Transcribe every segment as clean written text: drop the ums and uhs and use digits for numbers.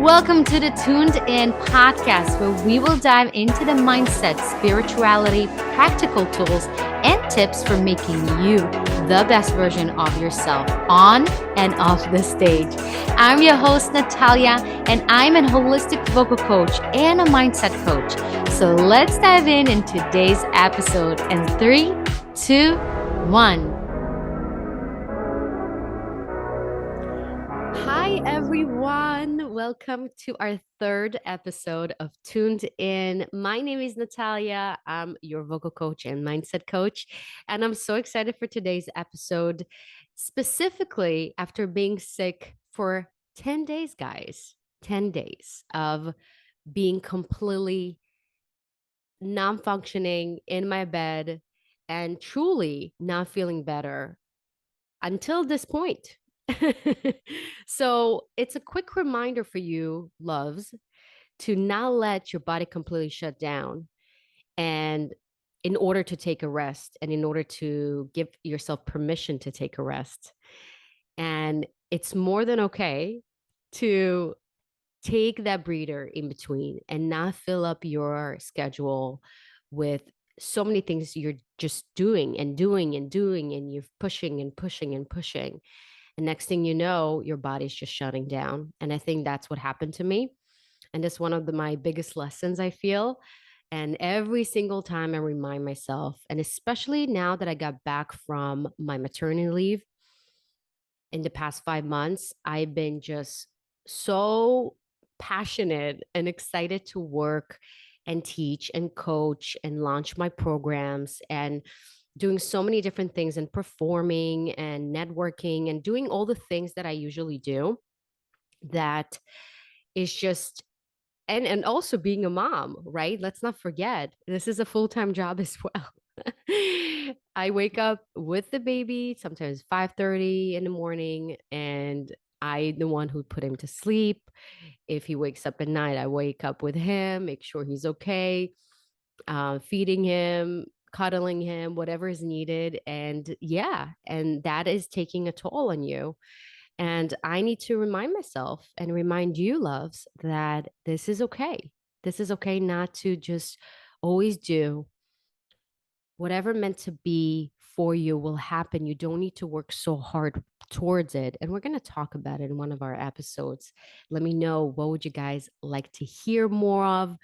Welcome to the Tuned In podcast, where we will dive into the mindset, spirituality, practical tools, and tips for making you the best version of yourself on and off the stage. I'm your host, Natalia, and I'm a holistic vocal coach and a mindset coach. So let's dive in today's episode in 3, 2, 1. Hi, everyone. Welcome to our third episode of Tuned In. My name is Natalia. I'm your vocal coach and mindset coach. And I'm so excited for today's episode, specifically after being sick for 10 days, guys. 10 days of being completely non functioning in my bed and truly not feeling better until this point. So it's a quick reminder for you, loves, to not let your body completely shut down. And in order to take a rest and in order to give yourself permission to take a rest. And it's more than okay to take that breather in between and not fill up your schedule with so many things you're just doing and doing and doing, and you're pushing and pushing and pushing. And next thing you know, your body's just shutting down. And I think that's what happened to me. And that's one of my biggest lessons, I feel. And every single time I remind myself, and especially now that I got back from my maternity leave in the past 5 months, I've been just so passionate and excited to work and teach and coach and launch my programs and doing so many different things and performing and networking and doing all the things that I usually do, that is just, and also being a mom, right? Let's not forget, this is a full-time job as well. I wake up with the baby sometimes 5:30 in the morning, and I the one who put him to sleep. If he wakes up at night, I wake up with him, make sure he's okay, feeding him, cuddling him, whatever is needed. And yeah, and that is taking a toll on you. And I need to remind myself and remind you, loves, that this is okay. This is okay not to just always do whatever meant to be for you will happen. You don't need to work so hard towards it. And we're going to talk about it in one of our episodes. Let me know, what would you guys like to hear more of?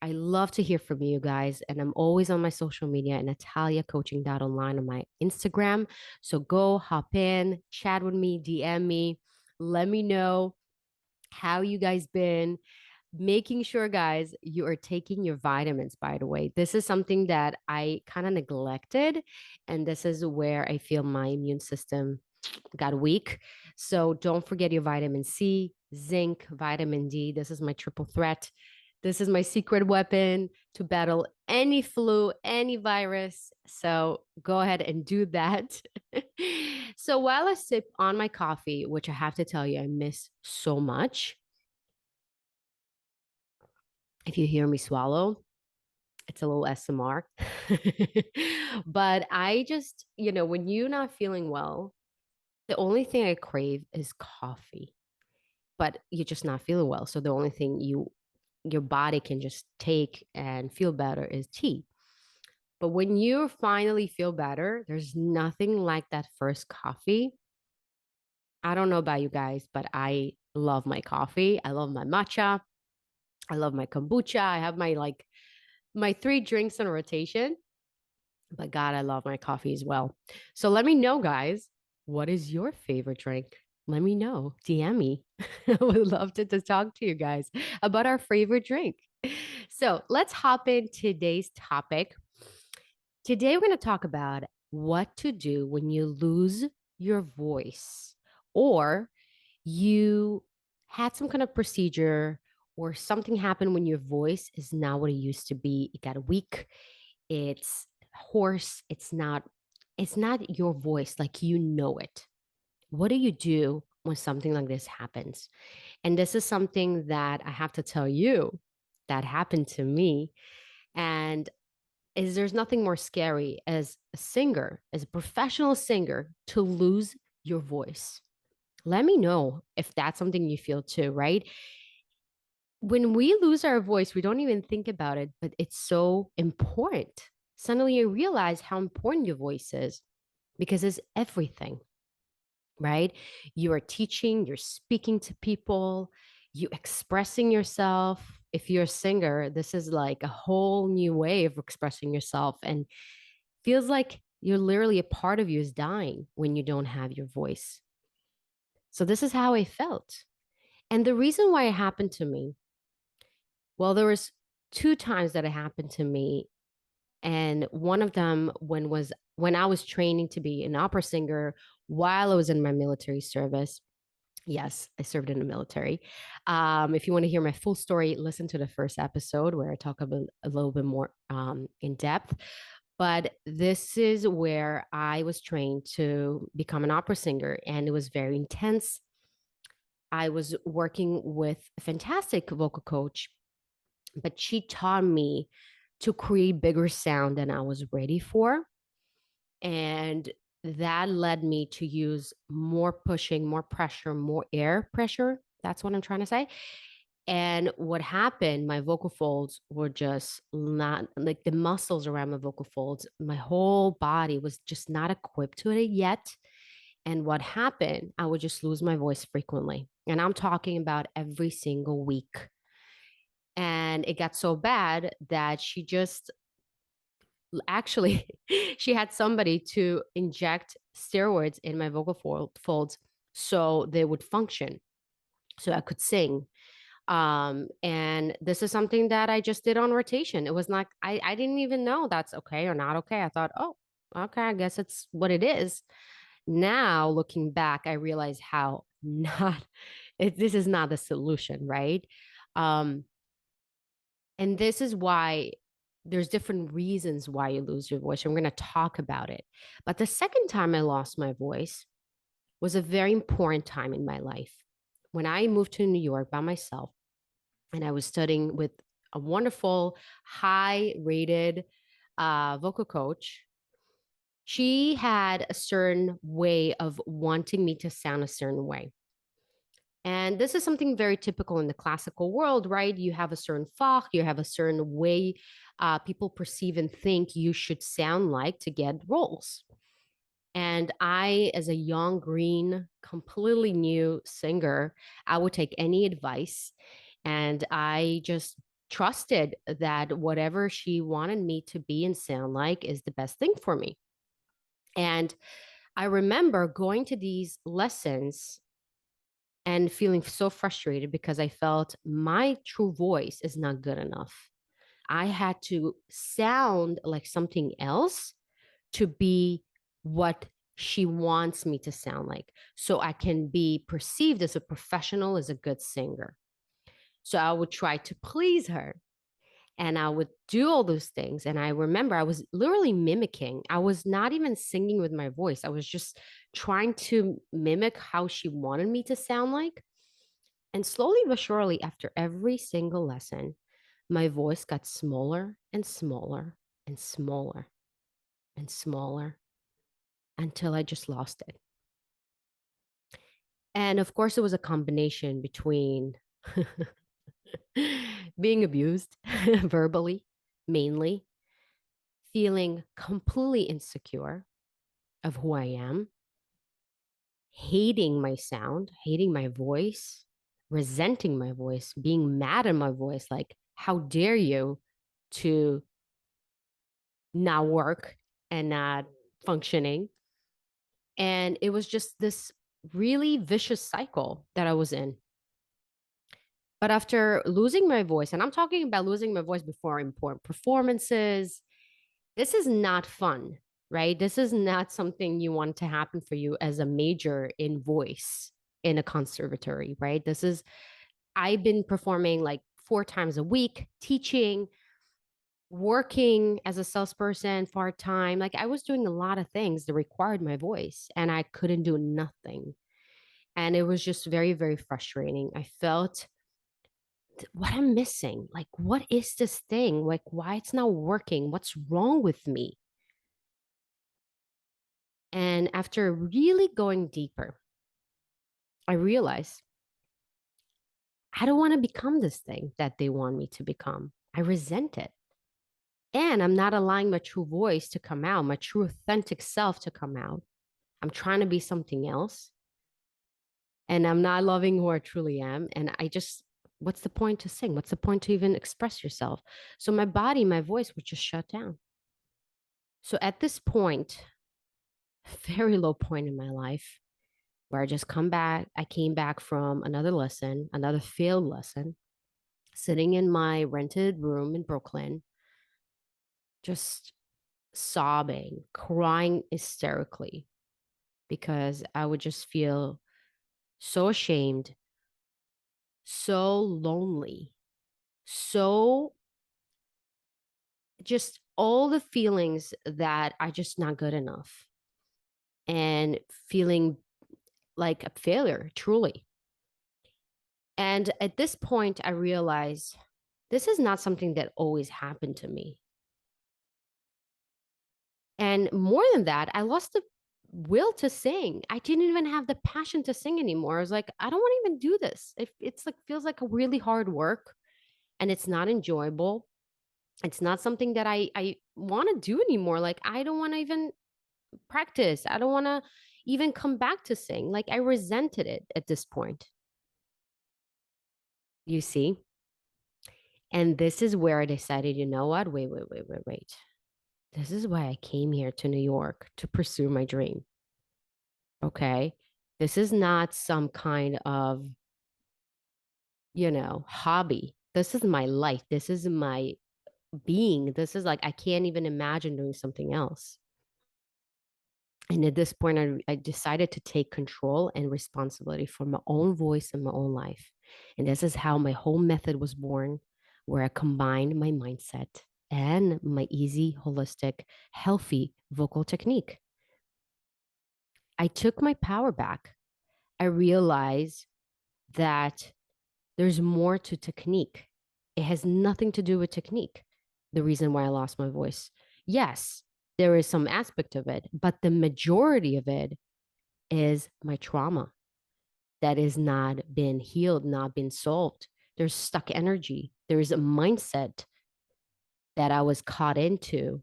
I love to hear from you guys. And I'm always on my social media, and NataliaCoaching.online on my Instagram. So go hop in, chat with me, DM me, let me know how you guys been. Making sure, guys, you are taking your vitamins, by the way. This is something that I kind of neglected. And this is where I feel my immune system got weak. So don't forget your vitamin C, zinc, vitamin D. This is my triple threat. This is my secret weapon to battle any flu, any virus. So go ahead and do that. So while I sip on my coffee, which I have to tell you, I miss so much. If you hear me swallow, it's a little SMR. But I just, when you're not feeling well, the only thing I crave is coffee, but you're just not feeling well. So the only thing your body can just take and feel better is tea. But when you finally feel better, there's nothing like that first coffee. I don't know about you guys, but I love my coffee. I love my matcha. I love my kombucha. I have my 3 drinks in a rotation. But God, I love my coffee as well. So let me know, guys, what is your favorite drink? Let me know. DM me. I would love to talk to you guys about our favorite drink. So let's hop in today's topic. Today, we're going to talk about what to do when you lose your voice, or you had some kind of procedure, or something happened when your voice is not what it used to be. It got weak, it's hoarse, it's not your voice like you know it. What do you do when something like this happens? And this is something that I have to tell you that happened to me. And there's nothing more scary as a singer, as a professional singer, to lose your voice. Let me know if that's something you feel too, right? When we lose our voice, we don't even think about it, but it's so important. Suddenly you realize how important your voice is because it's everything, right? You are teaching, you're speaking to people, you expressing yourself. If you're a singer, this is like a whole new way of expressing yourself and feels like you're literally a part of you is dying when you don't have your voice. So this is how I felt. And the reason why it happened to me, well, there was two times that it happened to me. And one of them when I was training to be an opera singer while I was in my military service. Yes, I served in the military. If you want to hear my full story, listen to the first episode where I talk about a little bit more in depth. But this is where I was trained to become an opera singer, and it was very intense. I was working with a fantastic vocal coach, but she taught me to create bigger sound than I was ready for. And that led me to use more pushing, more pressure, more air pressure. That's what I'm trying to say. And what happened, my vocal folds were just not like the muscles around my vocal folds, my whole body was just not equipped to it yet. And what happened, I would just lose my voice frequently. And I'm talking about every single week. And it got so bad that she just actually she had somebody to inject steroids in my vocal folds so they would function, so I could sing. And this is something that I just did on rotation. It was not, I didn't even know that's okay or not okay. I thought, oh, okay, I guess it's what it is. Now looking back, I realize how not this is not the solution, right? um and this is why there's different reasons why you lose your voice. I'm going to talk about it. But the second time I lost my voice was a very important time in my life. When I moved to New York by myself and I was studying with a wonderful, high rated vocal coach, she had a certain way of wanting me to sound a certain way. And this is something very typical in the classical world, right? You have a certain fach, you have a certain way people perceive and think you should sound like to get roles. And I, as a young, green, completely new singer, I would take any advice. And I just trusted that whatever she wanted me to be and sound like is the best thing for me. And I remember going to these lessons and feeling so frustrated because I felt my true voice is not good enough. I had to sound like something else to be what she wants me to sound like so I can be perceived as a professional, as a good singer. So I would try to please her and I would do all those things. And I remember I was literally mimicking. I was not even singing with my voice. I was just trying to mimic how she wanted me to sound like. And slowly but surely, after every single lesson, my voice got smaller and smaller and smaller and smaller until I just lost it. And of course, it was a combination between being abused verbally, mainly, feeling completely insecure of who I am, hating my sound, hating my voice, resenting my voice, being mad at my voice. Like, how dare you to not work and not functioning? And it was just this really vicious cycle that I was in. But after losing my voice, and I'm talking about losing my voice before important performances, this is not fun, right? This is not something you want to happen for you as a major in voice in a conservatory, right? This is, I've been performing like 4 times a week, teaching, working as a salesperson part time. Like I was doing a lot of things that required my voice and I couldn't do nothing. And it was just very, very frustrating. I felt what I'm missing. Like, what is this thing? Like, why it's not working? What's wrong with me? And after really going deeper, I realized I don't want to become this thing that they want me to become. I resent it. And I'm not allowing my true voice to come out, my true authentic self to come out. I'm trying to be something else. And I'm not loving who I truly am. And what's the point to sing? What's the point to even express yourself? So my body, my voice would just shut down. So at this point, very low point in my life, where I came back from another lesson, another failed lesson, sitting in my rented room in Brooklyn, just sobbing, crying hysterically because I would just feel so ashamed, so lonely, so just all the feelings that I just not good enough and feeling like a failure, truly. And at this point, I realized this is not something that always happened to me. And more than that, I lost the will to sing. I didn't even have the passion to sing anymore. I was like, I don't want to even do this. It's like feels like a really hard work and it's not enjoyable. It's not something that I want to do anymore. Like I don't want to even practice. I don't want to even come back to sing. Like I resented it at this point. You see? And this is where I decided, you know what? Wait. This is why I came here to New York to pursue my dream. Okay. This is not some kind of, hobby. This is my life. This is my being. This is like, I can't even imagine doing something else. And at this point, I decided to take control and responsibility for my own voice and my own life. And this is how my whole method was born, where I combined my mindset and my easy, holistic, healthy vocal technique. I took my power back. I realized that there's more to technique. It has nothing to do with technique, the reason why I lost my voice. Yes, there is some aspect of it, but the majority of it is my trauma that is not been healed, not been solved. There's stuck energy. There's a mindset that I was caught into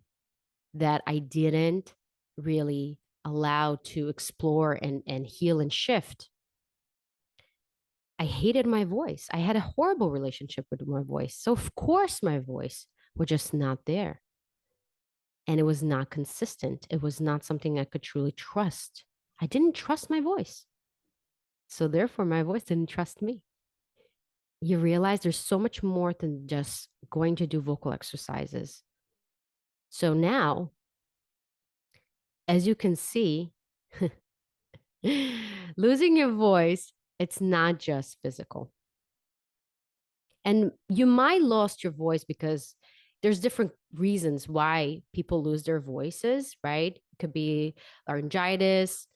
that I didn't really allow to explore and heal and shift. I hated my voice. I had a horrible relationship with my voice. So, of course, my voice was just not there. And it was not consistent. It was not something I could truly trust. I didn't trust my voice. So, therefore, my voice didn't trust me. You realize there's so much more than just going to do vocal exercises. So, now, as you can see, losing your voice, it's not just physical. And you might lost your voice because there's different reasons why people lose their voices, right? It could be laryngitis,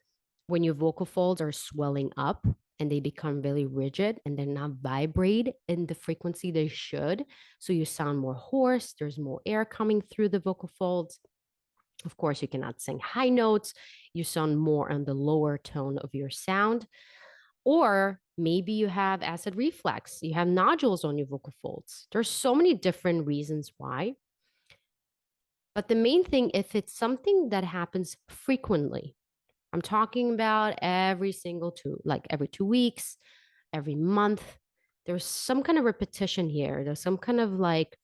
when your vocal folds are swelling up and they become really rigid and they're not vibrate in the frequency they should. So you sound more hoarse, there's more air coming through the vocal folds. Of course, you cannot sing high notes. You sound more on the lower tone of your sound. Or maybe you have acid reflux, you have nodules on your vocal folds. There's so many different reasons why. But the main thing, if it's something that happens frequently, I'm talking about every 2 weeks, every month, there's some kind of repetition here. There's some kind of like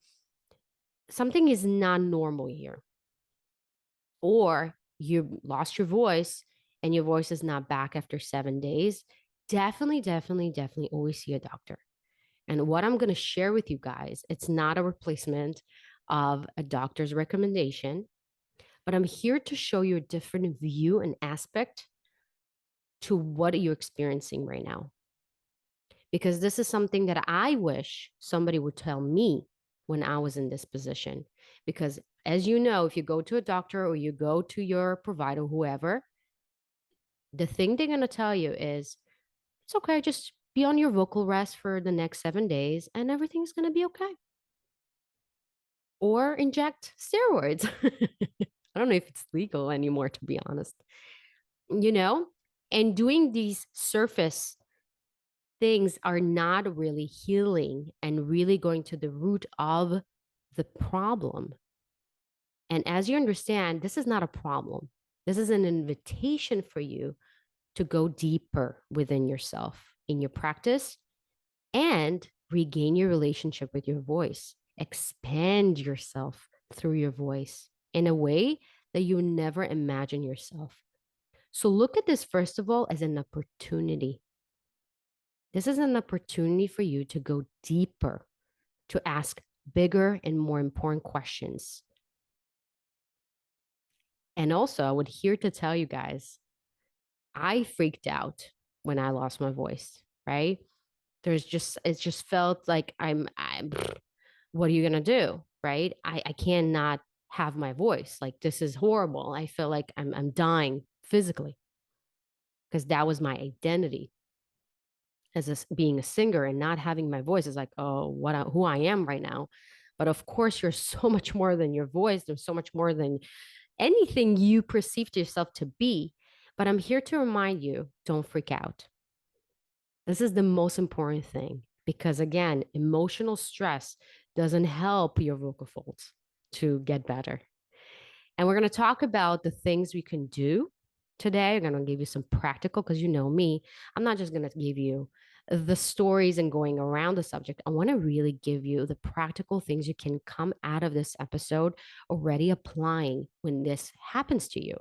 something is not normal here. Or you lost your voice and your voice is not back after 7 days, definitely always see a doctor. And what I'm going to share with you guys, it's not a replacement of a doctor's recommendation, but I'm here to show you a different view and aspect to what you're experiencing right now. Because this is something that I wish somebody would tell me when I was in this position. Because as you know, if you go to a doctor or you go to your provider, whoever, the thing they're going to tell you is it's okay, just be on your vocal rest for the next 7 days and everything's going to be okay. Or inject steroids. I don't know if it's legal anymore, to be honest. You know, and doing these surface things are not really healing and really going to the root of the problem. And as you understand, this is not a problem. This is an invitation for you to go deeper within yourself in your practice and regain your relationship with your voice. Expand yourself through your voice in a way that you would never imagine yourself. So look at this, first of all, as an opportunity. This is an opportunity for you to go deeper, to ask bigger and more important questions. And also, I would here to tell you guys, I freaked out when I lost my voice, right? It just felt like I'm what are you gonna do? Right? I cannot have my voice. Like this is horrible. I feel like I'm dying physically because that was my identity as being a singer, and not having my voice is like, oh, who I am right now. But of course, you're so much more than your voice. There's so much more than anything you perceive yourself to be. But I'm here to remind you, don't freak out. This is the most important thing because, again, emotional stress doesn't help your vocal folds to get better. And we're going to talk about the things we can do today. I'm going to give you some practical, because you know me, I'm not just going to give you the stories and going around the subject. I want to really give you the practical things you can come out of this episode already applying when this happens to you.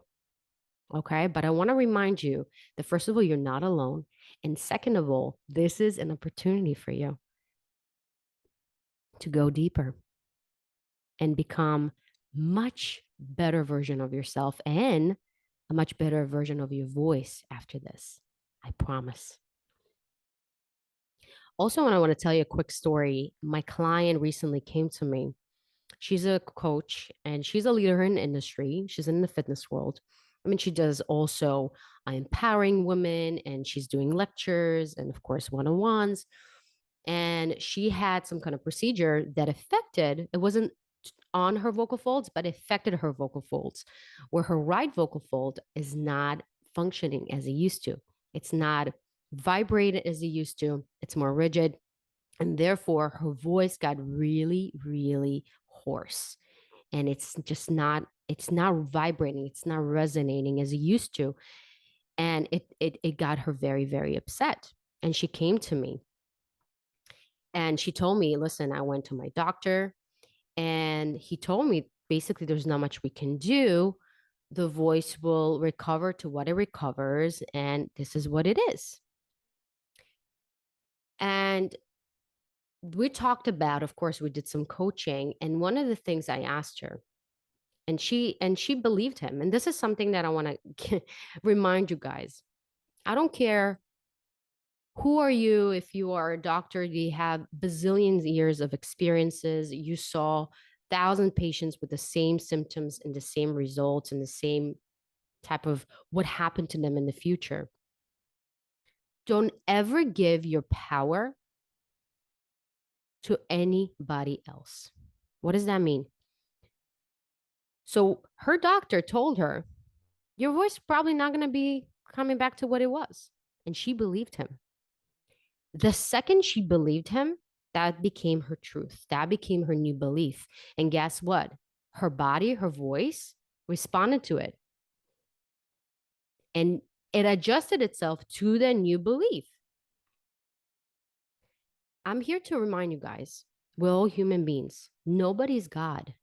Okay. But I want to remind you that, first of all, you're not alone. And second of all, this is an opportunity for you to go deeper and become much better version of yourself and a much better version of your voice after this. I promise. Also, when I want to tell you a quick story, my client recently came to me. She's a coach and she's a leader in the industry. She's in the fitness world. I mean, she does also empowering women, and she's doing lectures and, of course, one on ones. And she had some kind of procedure that affected, it wasn't on her vocal folds, but affected her vocal folds, where her right vocal fold is not functioning as it used to. It's not vibrated as it used to. It's more rigid. And therefore, her voice got really, really hoarse. And it's not vibrating, it's not resonating as it used to. And it got her very, very upset. And she came to me and she told me, listen, I went to my doctor and he told me basically there's not much we can do. The voice will recover to what it recovers, and this is what it is. And we talked about, of course, we did some coaching. And one of the things I asked her, and she believed him. And this is something that I want to remind you guys. I don't care who are you. If you are a doctor, you have bazillions years of experiences, you saw 1,000 patients with the same symptoms and the same results and the same type of what happened to them in the future. Don't ever give your power to anybody else. What does that mean? So her doctor told her, your voice probably not going to be coming back to what it was. And she believed him. The second she believed him, that became her truth. That became her new belief. And guess what? Her body, her voice responded to it. And it adjusted itself to the new belief. I'm here to remind you guys, we're all human beings. Nobody's God.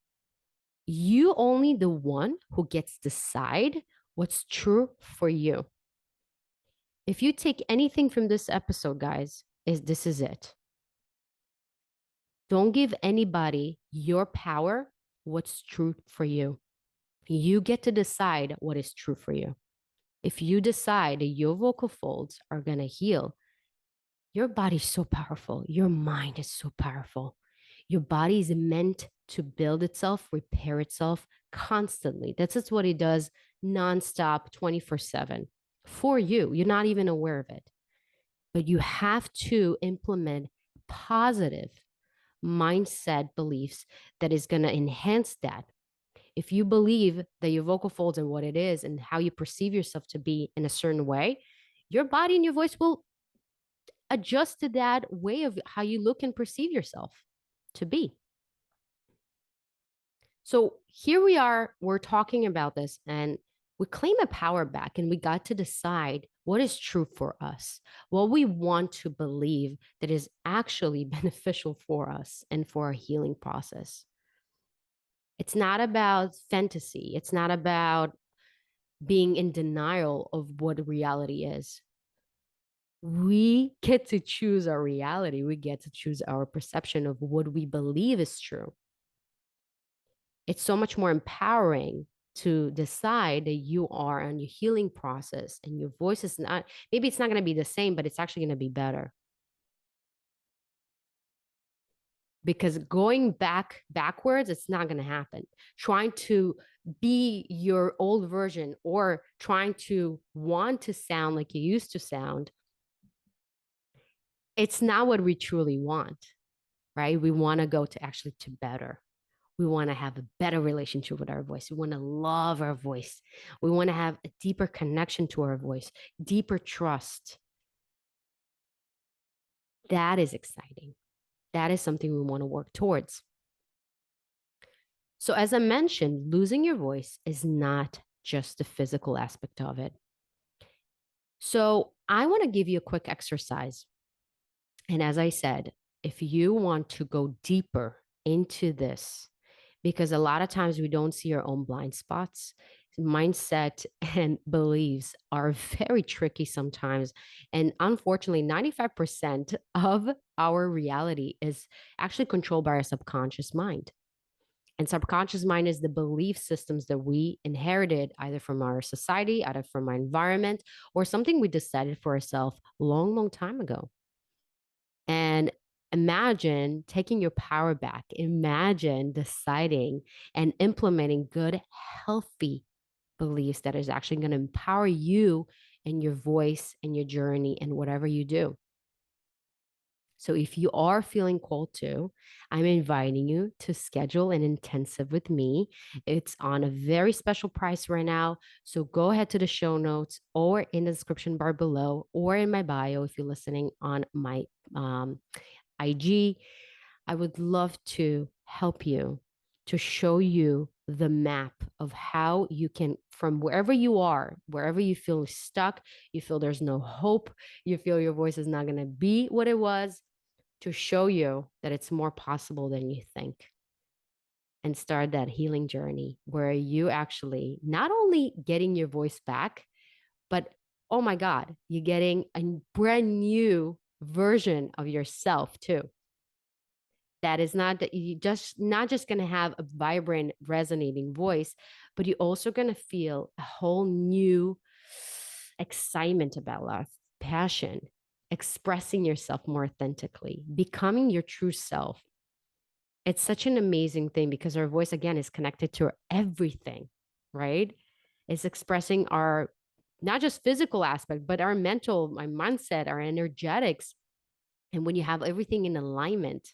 You only the one who gets to decide what's true for you. If you take anything from this episode, guys, this is it. Don't give anybody your power, what's true for you. You get to decide what is true for you. If you decide that your vocal folds are going to heal, your body's so powerful. Your mind is so powerful. Your body is meant to build itself, repair itself constantly. That's just what it does nonstop, 24/7 for you. You're not even aware of it. But you have to implement positive mindset beliefs that is going to enhance that. If you believe that your vocal folds and what it is and how you perceive yourself to be in a certain way, your body and your voice will adjust to that way of how you look and perceive yourself to be. So here we are, we're talking about this and we claim a power back and we got to decide what is true for us, what we want to believe that is actually beneficial for us and for our healing process. It's not about fantasy. It's not about being in denial of what reality is. We get to choose our reality. We get to choose our perception of what we believe is true. It's so much more empowering to decide that you are on your healing process and your voice is not, maybe it's not going to be the same, but it's actually going to be better. Because going backwards, it's not going to happen. Trying to be your old version or trying to want to sound like you used to sound, it's not what we truly want, right? We want to go to actually to better. We want to have a better relationship with our voice. We want to love our voice. We want to have a deeper connection to our voice, deeper trust. That is exciting. That is something we want to work towards. So, as I mentioned, losing your voice is not just the physical aspect of it. So, I want to give you a quick exercise. And as I said, if you want to go deeper into this, because a lot of times we don't see our own blind spots, mindset and beliefs are very tricky sometimes. And unfortunately, 95% of our reality is actually controlled by our subconscious mind. And subconscious mind is the belief systems that we inherited either from our society, either from our environment, or something we decided for ourselves long, long time ago. And imagine taking your power back. Imagine deciding and implementing good, healthy beliefs that is actually going to empower you and your voice and your journey and whatever you do. So if you are feeling called to, I'm inviting you to schedule an intensive with me. It's on a very special price right now. So go ahead to the show notes or in the description bar below or in my bio if you're listening on my IG. I would love to help you to show you the map of how you can, from wherever you are, wherever you feel stuck, you feel there's no hope, you feel your voice is not going to be what it was, to show you that it's more possible than you think and start that healing journey where you actually not only getting your voice back, but oh my God, you're getting a brand new version of yourself too. That is not that you just not just going to have a vibrant resonating voice, but you're also going to feel a whole new excitement about life, passion, expressing yourself more authentically, becoming your true self. It's such an amazing thing because our voice again is connected to everything, right? It's expressing our not just physical aspect, but our mental, our mindset, our energetics. And when you have everything in alignment,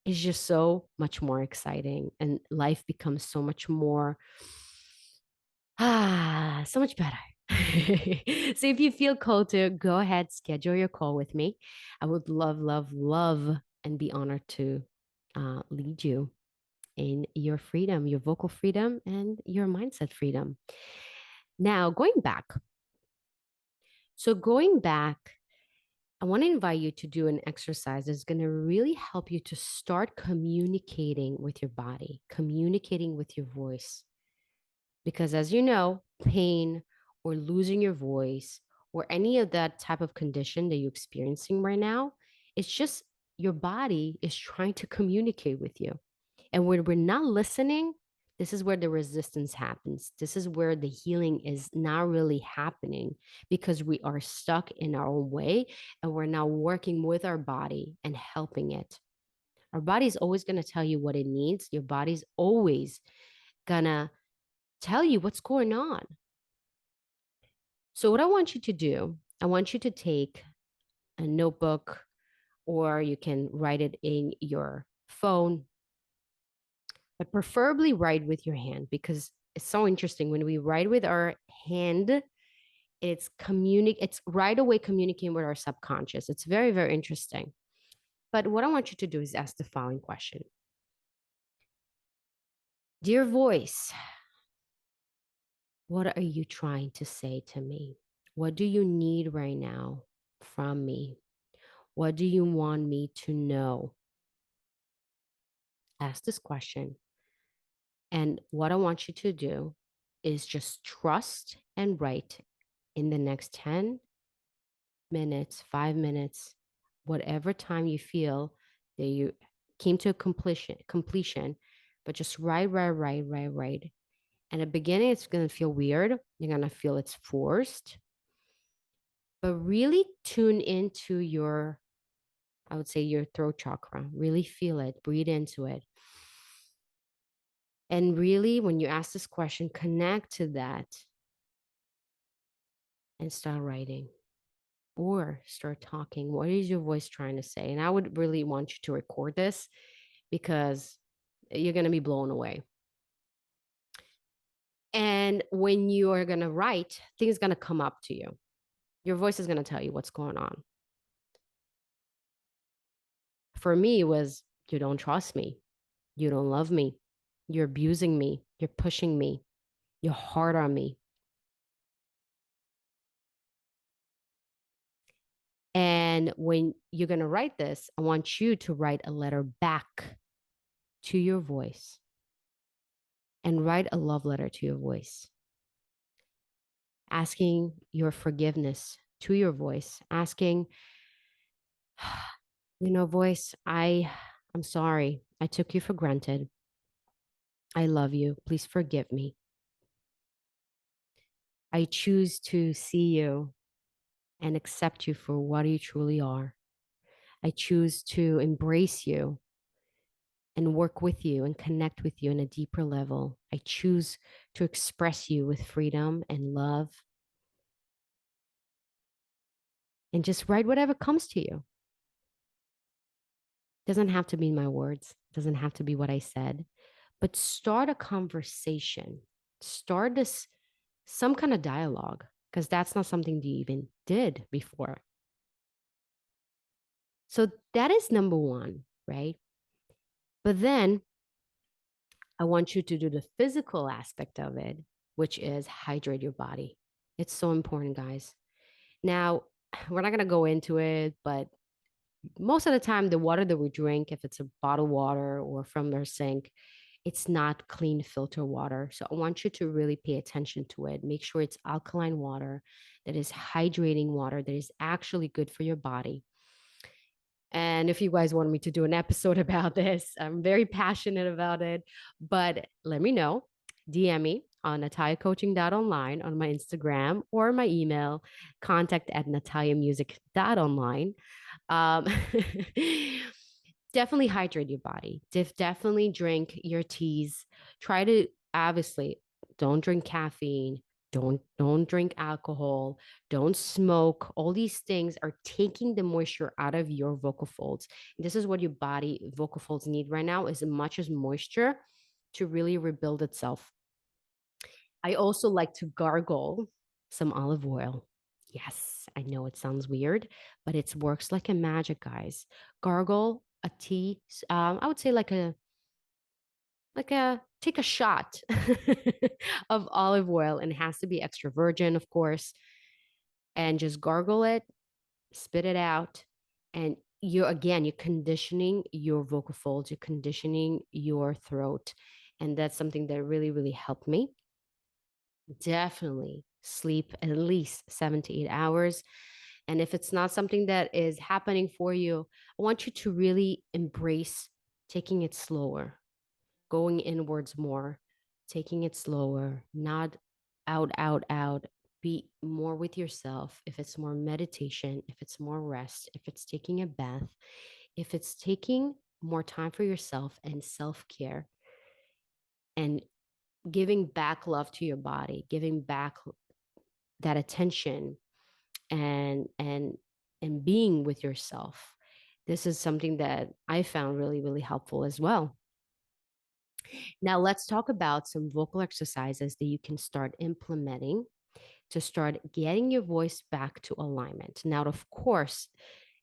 is just so much more exciting and life becomes so much more so much better. So if you feel called to, go ahead, schedule your call with me. I would love and be honored to lead you in your freedom, your vocal freedom and your mindset freedom. Now going back, I want to invite you to do an exercise that's going to really help you to start communicating with your body, communicating with your voice. Because as you know, pain or losing your voice or any of that type of condition that you're experiencing right now, it's just your body is trying to communicate with you. And when we're not listening, this is where the resistance happens. This is where the healing is not really happening because we are stuck in our own way and we're now working with our body and helping it. Our body is always going to tell you what it needs. Your body's always going to tell you what's going on. So, what I want you to do, I want you to take a notebook or you can write it in your phone, but preferably write with your hand because it's so interesting. When we write with our hand, It's right away communicating with our subconscious. It's very, very interesting. But what I want you to do is ask the following question. Dear voice, what are you trying to say to me? What do you need right now from me? What do you want me to know? Ask this question. And what I want you to do is just trust and write in the next 10 minutes, 5 minutes, whatever time you feel that you came to a completion, but just write. And at the beginning, it's going to feel weird. You're going to feel it's forced, but really tune into your, I would say, your throat chakra. Really feel it, breathe into it. And really, when you ask this question, connect to that and start writing or start talking. What is your voice trying to say? And I would really want you to record this because you're going to be blown away. And when you are going to write, things going to come up to you. Your voice is going to tell you what's going on. For me, it was, you don't trust me. You don't love me. You're abusing me. You're pushing me. You're hard on me. And when you're going to write this, I want you to write a letter back to your voice and write a love letter to your voice, asking your forgiveness to your voice, asking, voice, I'm sorry. I took you for granted. I love you. Please forgive me. I choose to see you and accept you for what you truly are. I choose to embrace you and work with you and connect with you in a deeper level. I choose to express you with freedom and love. And just write whatever comes to you. Doesn't have to be my words, doesn't have to be what I said, but start a conversation. Start this some kind of dialogue, because that's not something you even did before. So that is number one, right? But then I want you to do the physical aspect of it, which is hydrate your body. It's so important, guys. Now, we're not going to go into it, but most of the time, the water that we drink, if it's a bottled water or from their sink, it's not clean filter water. So I want you to really pay attention to it. Make sure it's alkaline water, that is hydrating water, that is actually good for your body. And if you guys want me to do an episode about this, I'm very passionate about it. But let me know. DM me on nataliacoaching.online on my Instagram or my email, contact@nataliamusic.online. Um, definitely hydrate your body. Definitely drink your teas. Try to, obviously, don't drink caffeine. Don't drink alcohol. Don't smoke. All these things are taking the moisture out of your vocal folds. This is what your body vocal folds need right now, as much as moisture to really rebuild itself. I also like to gargle some olive oil. Yes, I know it sounds weird, but it works like a magic, guys. Gargle a tea. I would say take a shot of olive oil, and it has to be extra virgin, of course, and just gargle it, spit it out, and you're conditioning your vocal folds, you're conditioning your throat, and that's something that really, really helped me. Definitely sleep at least 7 to 8 hours. And if it's not something that is happening for you, I want you to really embrace taking it slower, going inwards more, taking it slower, not out. Be more with yourself. If it's more meditation, if it's more rest, if it's taking a bath, if it's taking more time for yourself and self care and giving back love to your body, giving back that attention and being with yourself. This is something that I found really, really helpful as well. Now, let's talk about some vocal exercises that you can start implementing to start getting your voice back to alignment. Now, of course,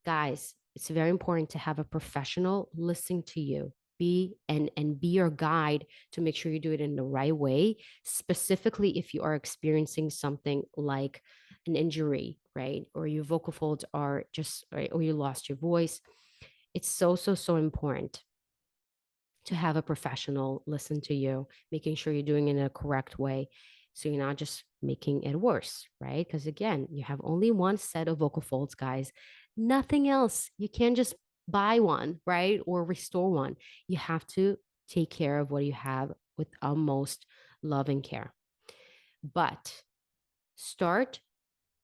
guys, it's very important to have a professional listening to you. Be your guide to make sure you do it in the right way, specifically if you are experiencing something like an injury, right? Or your vocal folds are just right, or you lost your voice. It's so important to have a professional listen to you, making sure you're doing it in a correct way. So you're not just making it worse, right? Because again, you have only one set of vocal folds, guys, nothing else. You can't just buy one, right? Or restore one. You have to take care of what you have with utmost love and care. But start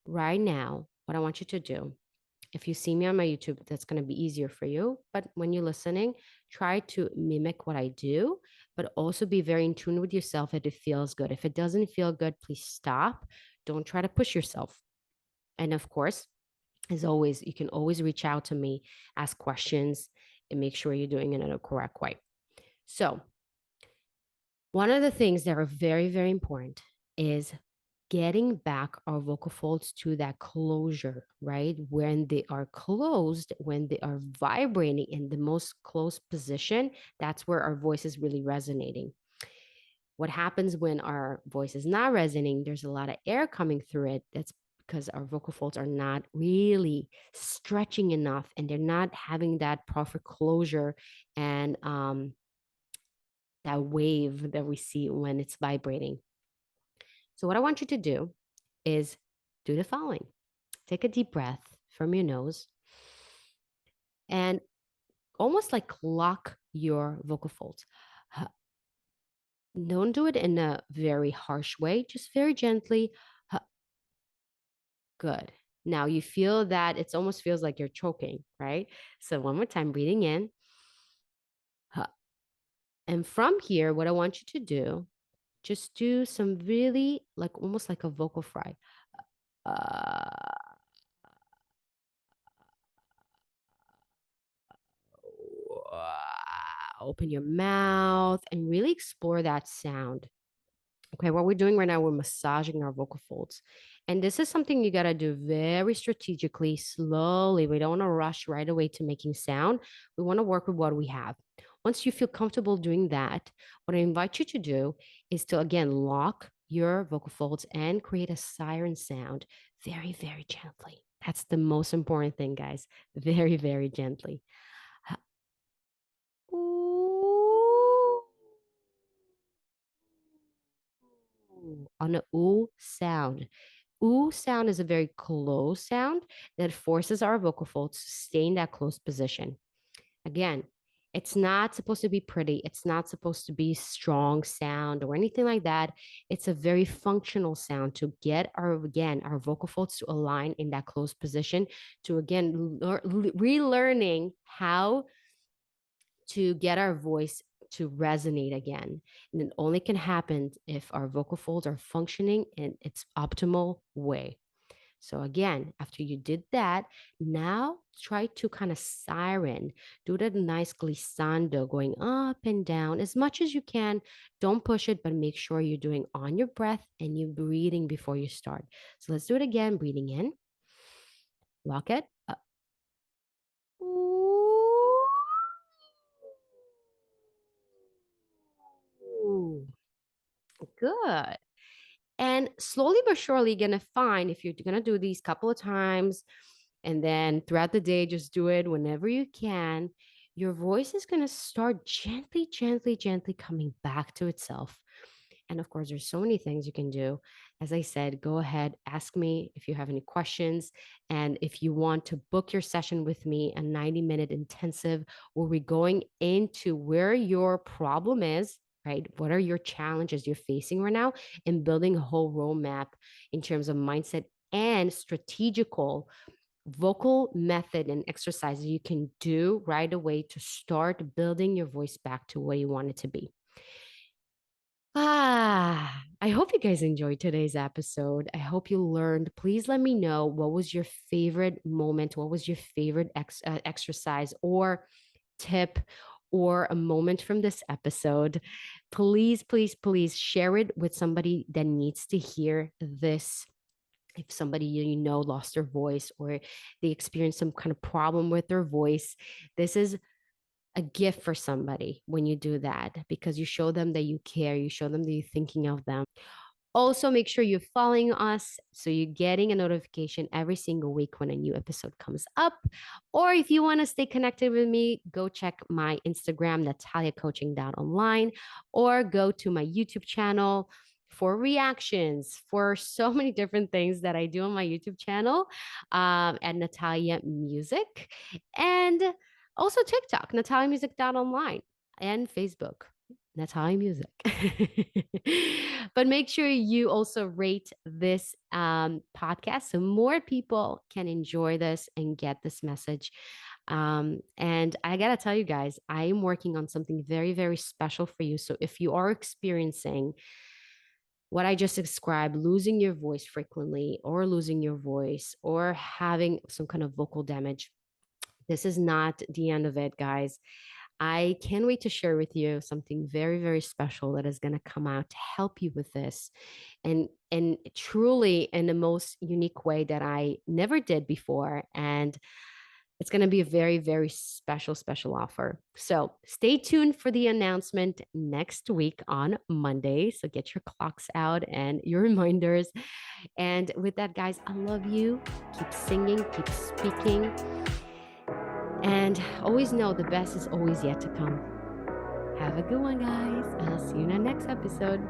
right now. What I want you to do, if you see me on my YouTube, that's going to be easier for you. But when you're listening, try to mimic what I do, but also be very in tune with yourself that it feels good. If it doesn't feel good, please stop. Don't try to push yourself. And of course, as always, you can always reach out to me, ask questions, and make sure you're doing it in a correct way. So, one of the things that are very important is getting back our vocal folds to that closure, right? When they are closed, when they are vibrating in the most closed position, that's where our voice is really resonating. What happens when our voice is not resonating? There's a lot of air coming through it. That's because our vocal folds are not really stretching enough and they're not having that proper closure and that wave that we see when it's vibrating. So, what I want you to do is do the following: take a deep breath from your nose and almost like lock your vocal folds. Don't do it in a very harsh way, just very gently. Good. Now you feel that it almost feels like you're choking, right? So, one more time, breathing in. And from here, what I want you to do, just do some really like almost like a vocal fry. Uh, open your mouth and really explore that sound. Okay, what we're doing right now, we're massaging our vocal folds. And this is something you got to do very strategically, slowly. We don't want to rush right away to making sound. We want to work with what we have. Once you feel comfortable doing that, what I invite you to do is to again lock your vocal folds and create a siren sound very gently. That's the most important thing, guys. Very gently. Ooh. On a ooh sound. Ooh sound is a very close sound that forces our vocal folds to stay in that close position. Again, it's not supposed to be pretty. It's not supposed to be strong sound or anything like that. It's a very functional sound to get our vocal folds to align in that close position, to again relearning how to get our voice to resonate again. And it only can happen if our vocal folds are functioning in its optimal way. So again, after you did that, now try to kind of siren, do that nice glissando going up and down as much as you can. Don't push it, but make sure you're doing on your breath and you're breathing before you start. So let's do it again. Breathing in, lock it. Ooh, good. And slowly but surely, you're gonna find if you're gonna do these couple of times and then throughout the day, just do it whenever you can, your voice is gonna start gently coming back to itself. And of course, there's so many things you can do. As I said, go ahead, ask me if you have any questions. And if you want to book your session with me, a 90-minute intensive where we're going into where your problem is, right? What are your challenges you're facing right now? And building a whole roadmap in terms of mindset and strategical vocal method and exercises you can do right away to start building your voice back to where you want it to be. I hope you guys enjoyed today's episode. I hope you learned. Please let me know what was your favorite moment, what was your favorite exercise or tip or a moment from this episode. Please share it with somebody that needs to hear this if somebody lost their voice, or they experience some kind of problem with their voice, this is a gift for somebody when you do that, because you show them that you care, you show them that you're thinking of them. Also, make sure you're following us so you're getting a notification every single week when a new episode comes up. Or if you want to stay connected with me, go check my Instagram, NataliaCoaching.online, or go to my YouTube channel for reactions, for so many different things that I do on my YouTube channel, at Natalia Music. And also TikTok, NataliaMusic.online, and Facebook, Natalia Music. But make sure you also rate this podcast so more people can enjoy this and get this message. And I got to tell you guys, I am working on something very, very special for you. So if you are experiencing what I just described, losing your voice frequently, or losing your voice, or having some kind of vocal damage, this is not the end of it, guys. I can't wait to share with you something very, very special that is going to come out to help you with this, and truly in the most unique way that I never did before. And it's going to be a very, very special, special offer. So stay tuned for the announcement next week on Monday. So get your clocks out and your reminders. And with that, guys, I love you. Keep singing, keep speaking. And always know the best is always yet to come. Have a good one, guys. And I'll see you in our next episode.